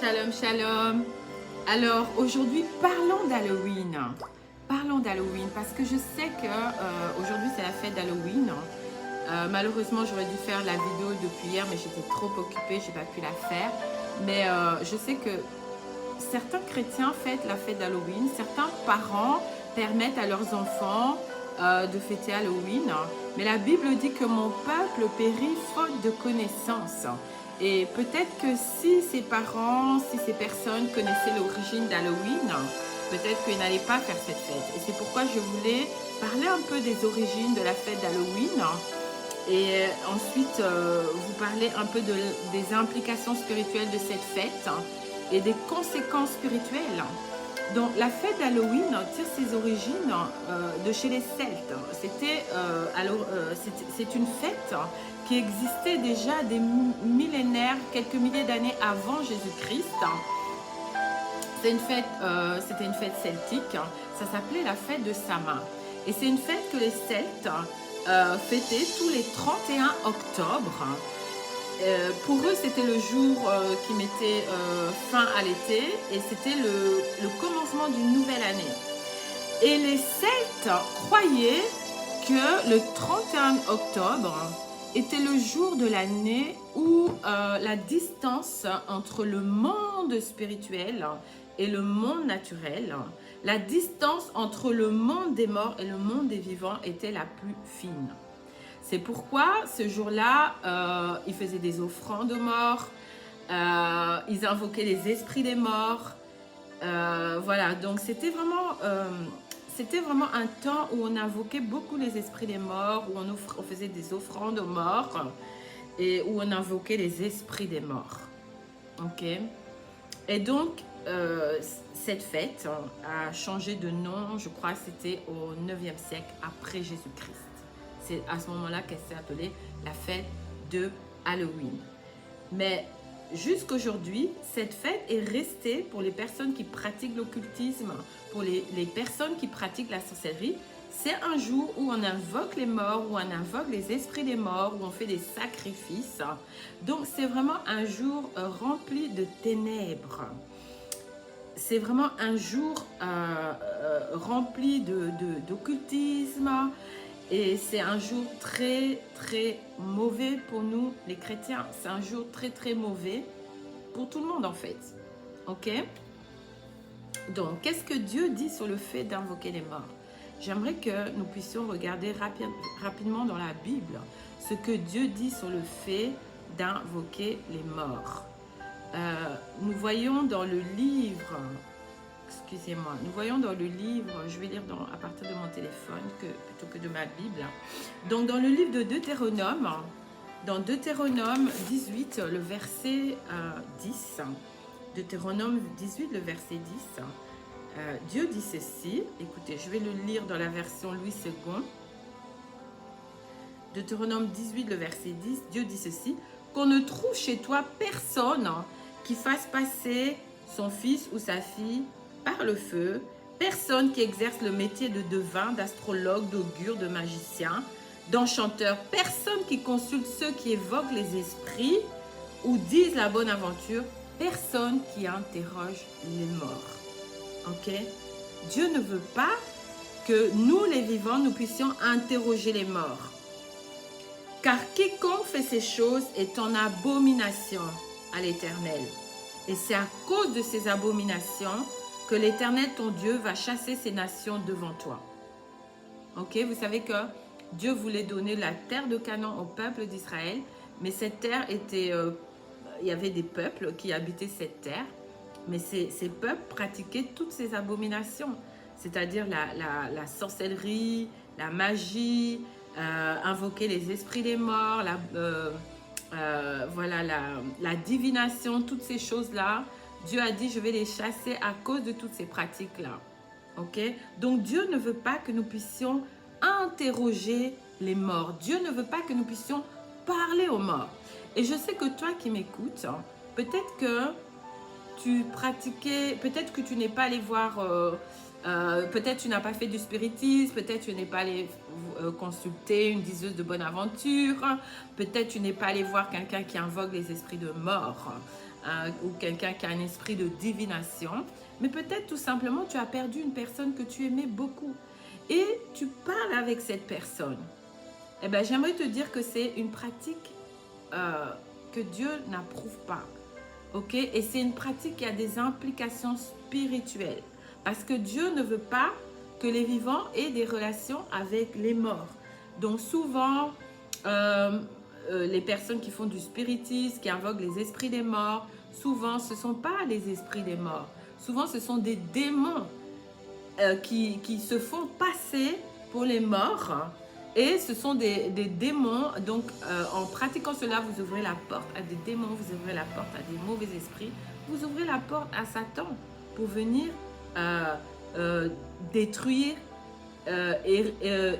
Shalom, shalom. Alors aujourd'hui, parlons d'Halloween. Parlons d'Halloween parce que je sais que aujourd'hui c'est la fête d'Halloween. Malheureusement, j'aurais dû faire la vidéo depuis hier, mais j'étais trop occupée, j'ai pas pu la faire. Mais je sais que certains chrétiens fêtent la fête d'Halloween. Certains parents permettent à leurs enfants de fêter Halloween. Mais la Bible dit que mon peuple périt faute de connaissance. Et peut-être que si ces parents, si ces personnes connaissaient l'origine d'Halloween, peut-être qu'ils n'allaient pas faire cette fête. Et c'est pourquoi je voulais parler un peu des origines de la fête d'Halloween. Et ensuite, vous parler un peu des implications spirituelles de cette fête et des conséquences spirituelles. Donc, la fête d'Halloween tire ses origines de chez les Celtes. C'est une fête qui existait déjà des millénaires, quelques milliers d'années avant Jésus-Christ. C'était une fête celtique. Ça s'appelait la fête de Sama. Et c'est une fête que les Celtes fêtaient tous les 31 octobre. Pour eux, c'était le jour qui mettait fin à l'été et c'était le commencement d'une nouvelle année. Et les Celtes croyaient que le 31 octobre était le jour de l'année où la distance entre le monde spirituel et le monde naturel, la distance entre le monde des morts et le monde des vivants était la plus fine. C'est pourquoi ce jour-là, ils faisaient des offrandes aux morts, ils invoquaient les esprits des morts. Voilà, donc c'était vraiment un temps où on invoquait beaucoup les esprits des morts, où on faisait des offrandes aux morts et où on invoquait les esprits des morts. Ok. Et donc, cette fête a changé de nom, je crois que c'était au 9e siècle après Jésus-Christ. C'est à ce moment-là qu'elle s'est appelée la fête de Halloween. Mais jusqu'aujourd'hui, cette fête est restée pour les personnes qui pratiquent l'occultisme, pour les personnes qui pratiquent la sorcellerie. C'est un jour où on invoque les morts, où on invoque les esprits des morts, où on fait des sacrifices. Donc c'est vraiment un jour rempli de ténèbres. C'est vraiment un jour rempli d'occultisme. Et c'est un jour très, très mauvais pour nous, les chrétiens. C'est un jour très, très mauvais pour tout le monde, en fait. Ok? Donc, qu'est-ce que Dieu dit sur le fait d'invoquer les morts? J'aimerais que nous puissions regarder rapidement dans la Bible ce que Dieu dit sur le fait d'invoquer les morts. Nous voyons dans le livre... Excusez-moi, nous voyons dans le livre, je vais lire à partir de mon téléphone plutôt que de ma Bible. Donc dans le livre de Deutéronome, dans Deutéronome 18, le verset 10, Deutéronome 18, le verset 10, Dieu dit ceci, écoutez, je vais le lire dans la version Louis II. Deutéronome 18, le verset 10, Dieu dit ceci, qu'on ne trouve chez toi personne qui fasse passer son fils ou sa fille par le feu, personne qui exerce le métier de devin, d'astrologue, d'augure, de magicien, d'enchanteur, personne qui consulte ceux qui évoquent les esprits ou disent la bonne aventure, personne qui interroge les morts. Ok? Dieu ne veut pas que nous, les vivants, nous puissions interroger les morts. Car quiconque fait ces choses est en abomination à l'Éternel. Et c'est à cause de ces abominations que l'Éternel, ton Dieu, va chasser ces nations devant toi. Ok, vous savez que Dieu voulait donner la terre de Canaan au peuple d'Israël, mais cette terre était... il y avait des peuples qui habitaient cette terre, mais ces peuples pratiquaient toutes ces abominations, c'est-à-dire la sorcellerie, la magie, invoquer les esprits des morts, voilà, la divination, toutes ces choses-là. Dieu a dit, je vais les chasser à cause de toutes ces pratiques-là. Ok? Donc, Dieu ne veut pas que nous puissions interroger les morts. Dieu ne veut pas que nous puissions parler aux morts. Et je sais que toi qui m'écoutes, peut-être que tu pratiquais, peut-être que tu n'es pas allé voir, peut-être tu n'as pas fait du spiritisme, peut-être tu n'es pas allé consulter une diseuse de bonne aventure, peut-être tu n'es pas allé voir quelqu'un qui invoque les esprits de mort. ou quelqu'un qui a un esprit de divination, mais peut-être tout simplement tu as perdu une personne que tu aimais beaucoup et tu parles avec cette personne. Eh bien, j'aimerais te dire que c'est une pratique que Dieu n'approuve pas. Ok? Et c'est une pratique qui a des implications spirituelles. Parce que Dieu ne veut pas que les vivants aient des relations avec les morts. Donc souvent, les personnes qui font du spiritisme, qui invoquent les esprits des morts, souvent ce ne sont pas les esprits des morts. Souvent ce sont des démons qui se font passer pour les morts. Et ce sont des démons. Donc en pratiquant cela, vous ouvrez la porte à des démons, vous ouvrez la porte à des mauvais esprits, vous ouvrez la porte à Satan pour venir détruire,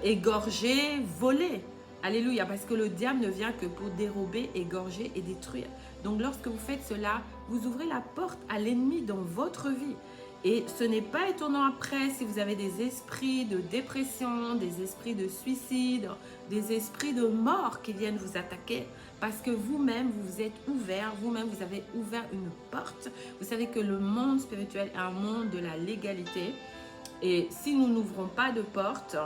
égorger, voler. Alléluia, parce que le diable ne vient que pour dérober, égorger et détruire. Donc lorsque vous faites cela, vous ouvrez la porte à l'ennemi dans votre vie. Et ce n'est pas étonnant après si vous avez des esprits de dépression, des esprits de suicide, des esprits de mort qui viennent vous attaquer. Parce que vous-même, vous vous êtes ouvert, vous-même, vous avez ouvert une porte. Vous savez que le monde spirituel est un monde de la légalité. Et si nous n'ouvrons pas de porte,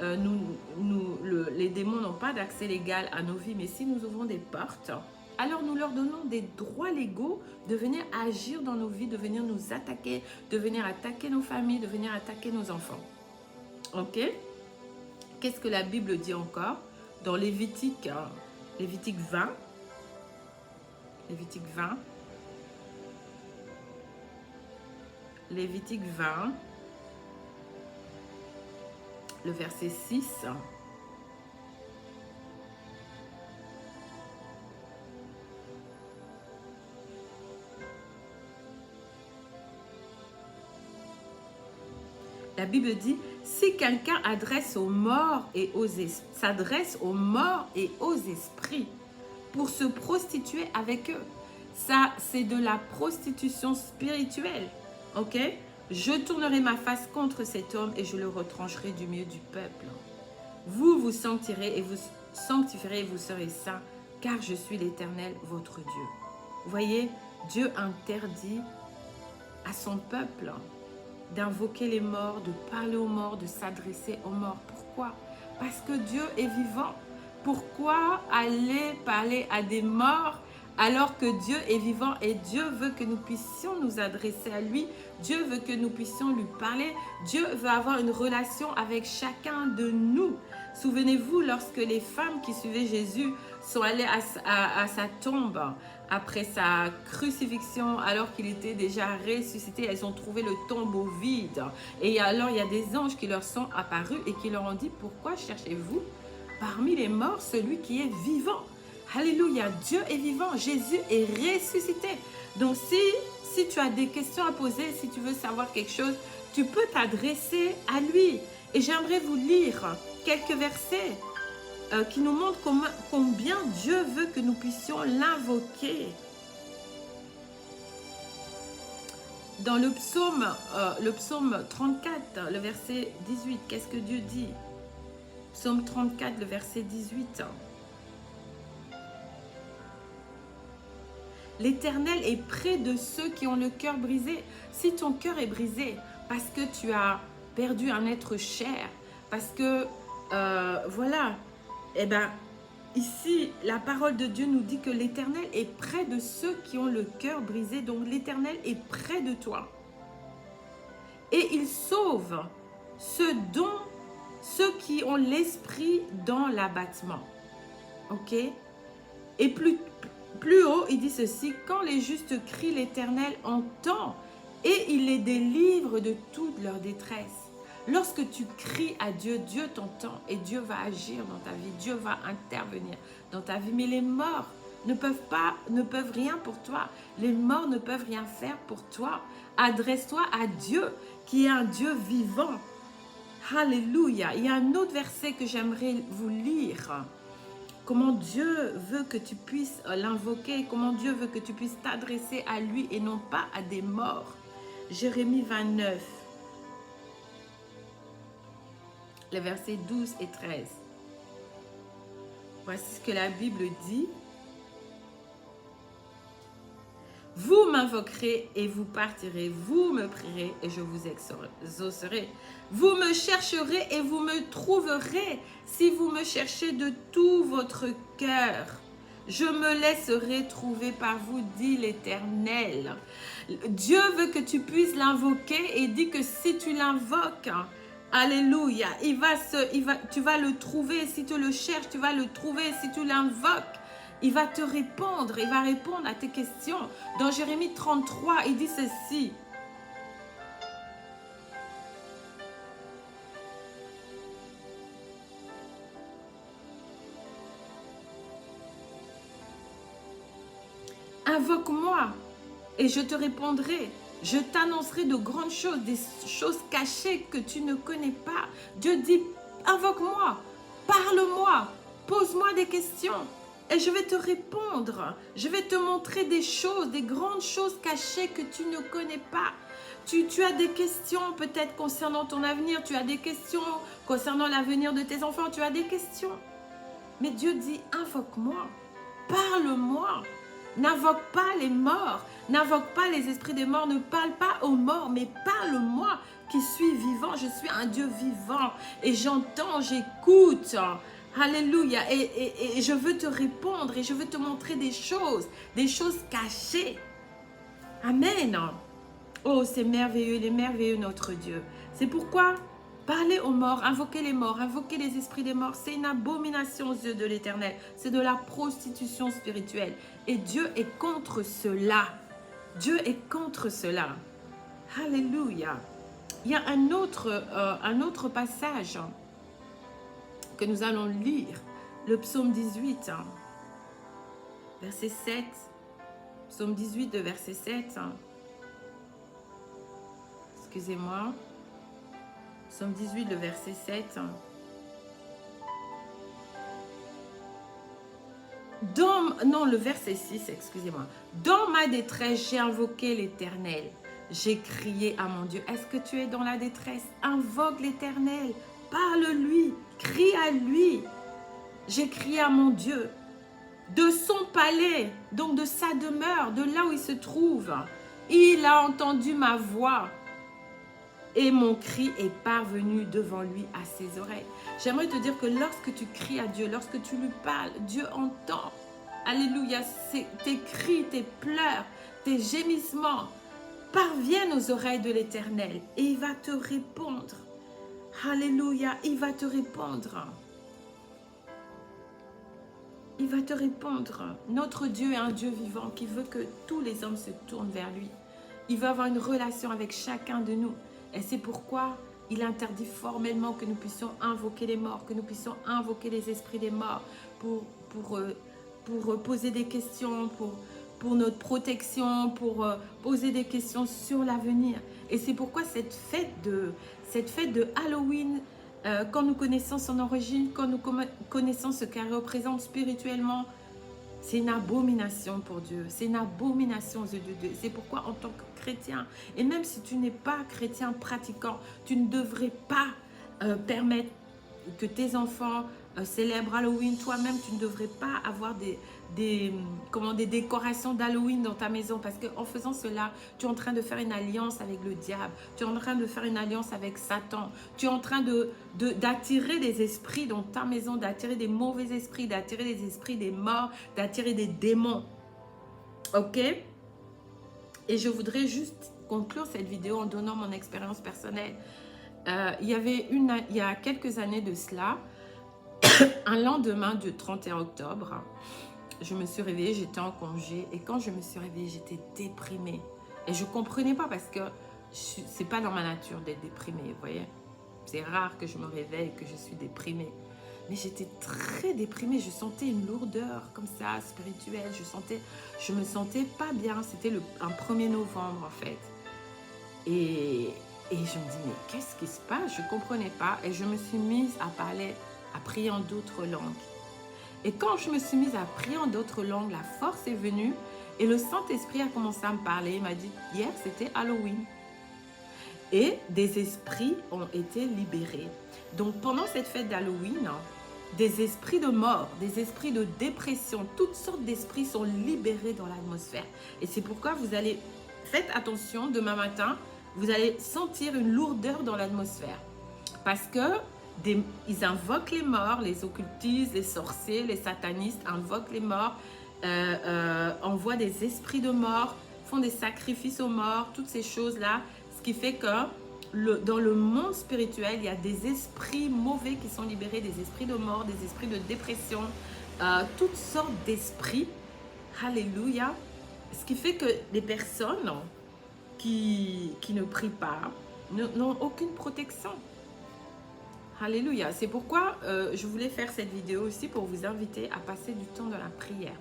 les démons n'ont pas d'accès légal à nos vies. Mais si nous ouvrons des portes, alors nous leur donnons des droits légaux de venir agir dans nos vies, de venir nous attaquer, de venir attaquer nos familles, de venir attaquer nos enfants. Ok? Qu'est-ce que la Bible dit encore? Dans Lévitique 20. Lévitique 20. Lévitique 20. Le verset 6. La Bible dit, si quelqu'un s'adresse aux morts et aux esprits pour se prostituer avec eux, ça c'est de la prostitution spirituelle, ok? Je tournerai ma face contre cet homme et je le retrancherai du milieu du peuple. Vous vous sentirez et vous sanctifierez et vous serez saints, car je suis l'Éternel, votre Dieu. Vous voyez, Dieu interdit à son peuple d'invoquer les morts, de parler aux morts, de s'adresser aux morts. Pourquoi? Parce que Dieu est vivant. Pourquoi aller parler à des morts alors que Dieu est vivant et Dieu veut que nous puissions nous adresser à lui? Dieu veut que nous puissions lui parler. Dieu veut avoir une relation avec chacun de nous. Souvenez-vous, lorsque les femmes qui suivaient Jésus sont allées à sa tombe après sa crucifixion, alors qu'il était déjà ressuscité, elles ont trouvé le tombeau vide. Et alors, il y a des anges qui leur sont apparus et qui leur ont dit, pourquoi cherchez-vous parmi les morts celui qui est vivant? Alléluia, Dieu est vivant, Jésus est ressuscité. Donc, si tu as des questions à poser, si tu veux savoir quelque chose, tu peux t'adresser à lui. Et j'aimerais vous lire quelques versets qui nous montrent combien Dieu veut que nous puissions l'invoquer. Dans le psaume 34, le verset 18, qu'est-ce que Dieu dit? Psaume 34, le verset 18. L'Éternel est près de ceux qui ont le cœur brisé. Si ton cœur est brisé parce que tu as perdu un être cher, parce que, voilà, eh bien, ici, la parole de Dieu nous dit que l'Éternel est près de ceux qui ont le cœur brisé. Donc, l'Éternel est près de toi. Et il sauve ceux qui ont l'esprit dans l'abattement. Ok? Et plus haut, il dit ceci, quand les justes crient, l'Éternel entend et il les délivre de toute leur détresse. Lorsque tu cries à Dieu, Dieu t'entend et Dieu va agir dans ta vie, Dieu va intervenir dans ta vie. Mais les morts ne peuvent rien pour toi. Les morts ne peuvent rien faire pour toi. Adresse-toi à Dieu qui est un Dieu vivant. Alléluia. Il y a un autre verset que j'aimerais vous lire. Comment Dieu veut que tu puisses l'invoquer, comment Dieu veut que tu puisses t'adresser à lui et non pas à des morts. Jérémie 29, les versets 12 et 13. Voici ce que la Bible dit. Vous m'invoquerez et vous partirez. Vous me prierez et je vous exaucerai. Vous me chercherez et vous me trouverez si vous me cherchez de tout votre cœur. Je me laisserai trouver par vous, dit l'Éternel. Dieu veut que tu puisses l'invoquer et dit que si tu l'invoques, alléluia, tu vas le trouver. Si tu le cherches, tu vas le trouver. Si tu l'invoques, il va te répondre. Il va répondre à tes questions. Dans Jérémie 33, il dit ceci. Invoque-moi et je te répondrai. Je t'annoncerai de grandes choses, des choses cachées que tu ne connais pas. Dieu dit, invoque-moi, parle-moi, pose-moi des questions et je vais te répondre. Je vais te montrer des choses, des grandes choses cachées que tu ne connais pas. Tu as des questions peut-être concernant ton avenir, tu as des questions concernant l'avenir de tes enfants, tu as des questions. Mais Dieu dit, invoque-moi, parle-moi. N'invoque pas les morts, n'invoque pas les esprits des morts, ne parle pas aux morts, mais parle-moi qui suis vivant. Je suis un Dieu vivant et j'entends, j'écoute. Alléluia. Et je veux te répondre et je veux te montrer des choses cachées. Amen. Oh, c'est merveilleux, il est merveilleux notre Dieu. C'est pourquoi parler aux morts, invoquer les esprits des morts, c'est une abomination aux yeux de l'Éternel. C'est de la prostitution spirituelle. Et Dieu est contre cela. Dieu est contre cela. Alléluia. Il y a un autre passage que nous allons lire. Le psaume 18, verset 7. Psaume 18 de verset 7. Excusez-moi. Psaume 18, le verset 7. Le verset 6, excusez-moi. Dans ma détresse, j'ai invoqué l'Éternel. J'ai crié à mon Dieu. Est-ce que tu es dans la détresse? Invoque l'Éternel. Parle-lui. Crie à lui. J'ai crié à mon Dieu. De son palais, donc de sa demeure, de là où il se trouve. Il a entendu ma voix. Et mon cri est parvenu devant lui à ses oreilles. J'aimerais te dire que lorsque tu cries à Dieu, lorsque tu lui parles, Dieu entend. Alléluia, tes cris, tes pleurs, tes gémissements parviennent aux oreilles de l'Éternel. Et il va te répondre. Alléluia, il va te répondre. Il va te répondre. Notre Dieu est un Dieu vivant qui veut que tous les hommes se tournent vers lui. Il veut avoir une relation avec chacun de nous. Et c'est pourquoi il interdit formellement que nous puissions invoquer les morts, que nous puissions invoquer les esprits des morts pour poser des questions, pour notre protection, pour poser des questions sur l'avenir. Et c'est pourquoi cette fête de Halloween, quand nous connaissons son origine, quand nous connaissons ce qu'elle représente spirituellement, c'est une abomination pour Dieu. C'est une abomination aux yeux de Dieu. C'est pourquoi en tant que chrétien, et même si tu n'es pas chrétien pratiquant, tu ne devrais pas permettre que tes enfants célèbrent Halloween. Toi-même, tu ne devrais pas avoir des décorations d'Halloween dans ta maison. Parce qu'en faisant cela, tu es en train de faire une alliance avec le diable. Tu es en train de faire une alliance avec Satan. Tu es en train d'attirer des esprits dans ta maison, d'attirer des mauvais esprits, d'attirer des esprits des morts, d'attirer des démons. Ok? Et je voudrais juste conclure cette vidéo en donnant mon expérience personnelle. Il y a quelques années de cela, un lendemain du 31 octobre, je me suis réveillée, j'étais en congé. Et quand je me suis réveillée, j'étais déprimée. Et je ne comprenais pas parce que ce n'est pas dans ma nature d'être déprimée, vous voyez. C'est rare que je me réveille et que je suis déprimée. Mais j'étais très déprimée, je sentais une lourdeur comme ça, spirituelle. Je me sentais pas bien, c'était un 1er novembre en fait. Et je me dis, mais qu'est-ce qui se passe? Je ne comprenais pas. Et je me suis mise à parler, à prier en d'autres langues. Et quand je me suis mise à prier en d'autres langues, la force est venue. Et le Saint-Esprit a commencé à me parler. Il m'a dit, hier c'était Halloween. Et des esprits ont été libérés. Donc pendant cette fête d'Halloween, des esprits de mort, des esprits de dépression, toutes sortes d'esprits sont libérés dans l'atmosphère. Et c'est pourquoi faites attention, demain matin, vous allez sentir une lourdeur dans l'atmosphère. Parce que ils invoquent les morts, les occultistes, les sorciers, les satanistes invoquent les morts, envoient des esprits de mort, font des sacrifices aux morts, toutes ces choses-là. Ce qui fait que dans le monde spirituel, il y a des esprits mauvais qui sont libérés, des esprits de mort, des esprits de dépression, toutes sortes d'esprits. Alléluia. Ce qui fait que les personnes qui ne prient pas n'ont aucune protection. Alléluia. C'est pourquoi je voulais faire cette vidéo aussi pour vous inviter à passer du temps dans la prière.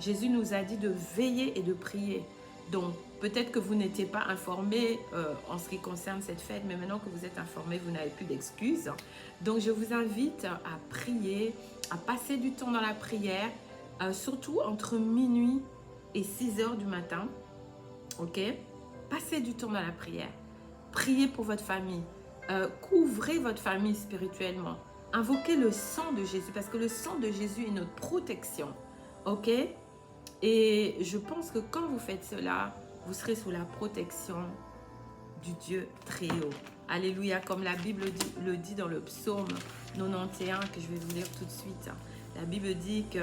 Jésus nous a dit de veiller et de prier. Donc, peut-être que vous n'étiez pas informé en ce qui concerne cette fête, mais maintenant que vous êtes informé, vous n'avez plus d'excuses. Donc, je vous invite à prier, à passer du temps dans la prière, surtout entre minuit et 6 heures du matin. Ok? Passez du temps dans la prière. Priez pour votre famille. Couvrez votre famille spirituellement. Invoquez le sang de Jésus, parce que le sang de Jésus est notre protection. Ok? Et je pense que quand vous faites cela, vous serez sous la protection du Dieu très haut. Alléluia, comme la Bible le dit dans le psaume 91, que je vais vous lire tout de suite. La Bible dit que,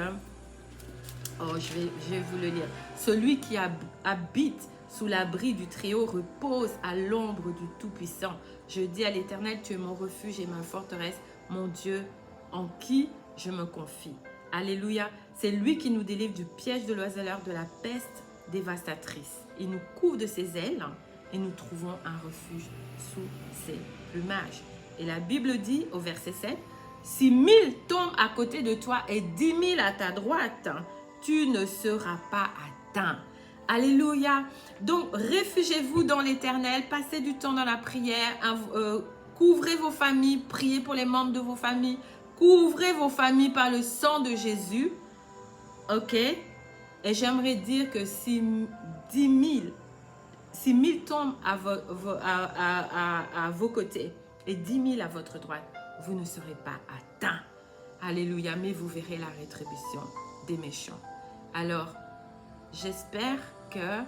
je vais vous le lire. Celui qui habite sous l'abri du Très-Haut repose à l'ombre du Tout-Puissant. Je dis à l'Éternel, tu es mon refuge et ma forteresse, mon Dieu en qui je me confie. Alléluia. C'est lui qui nous délivre du piège de l'oiseleur, de la peste dévastatrice. Il nous couvre de ses ailes et nous trouvons un refuge sous ses plumages. Et la Bible dit au verset 7, « Si 1000 tombent à côté de toi et 10 000 à ta droite, tu ne seras pas atteint. » Alléluia. Donc, réfugiez-vous dans l'Éternel, passez du temps dans la prière, couvrez vos familles, priez pour les membres de vos familles, couvrez vos familles par le sang de Jésus. Ok? Et j'aimerais dire que si 10 000 tombent à vos côtés et 10 000 à votre droite, vous ne serez pas atteints. Alléluia. Mais vous verrez la rétribution des méchants. Alors, j'espère que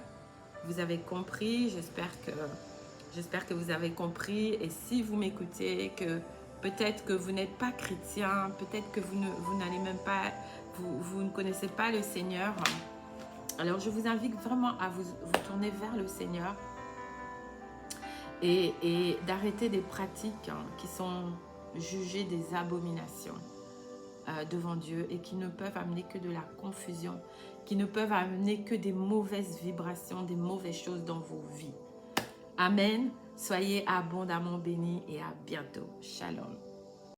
vous avez compris, j'espère que vous avez compris. Et si vous m'écoutez, que peut-être que vous n'êtes pas chrétien, peut-être que vous n'allez même pas, vous ne connaissez pas le Seigneur. Alors, je vous invite vraiment à vous tourner vers le Seigneur et d'arrêter des pratiques qui sont jugées des abominations devant Dieu et qui ne peuvent amener que de la confusion, qui ne peuvent amener que des mauvaises vibrations, des mauvaises choses dans vos vies. Amen. Soyez abondamment bénis et à bientôt. Shalom.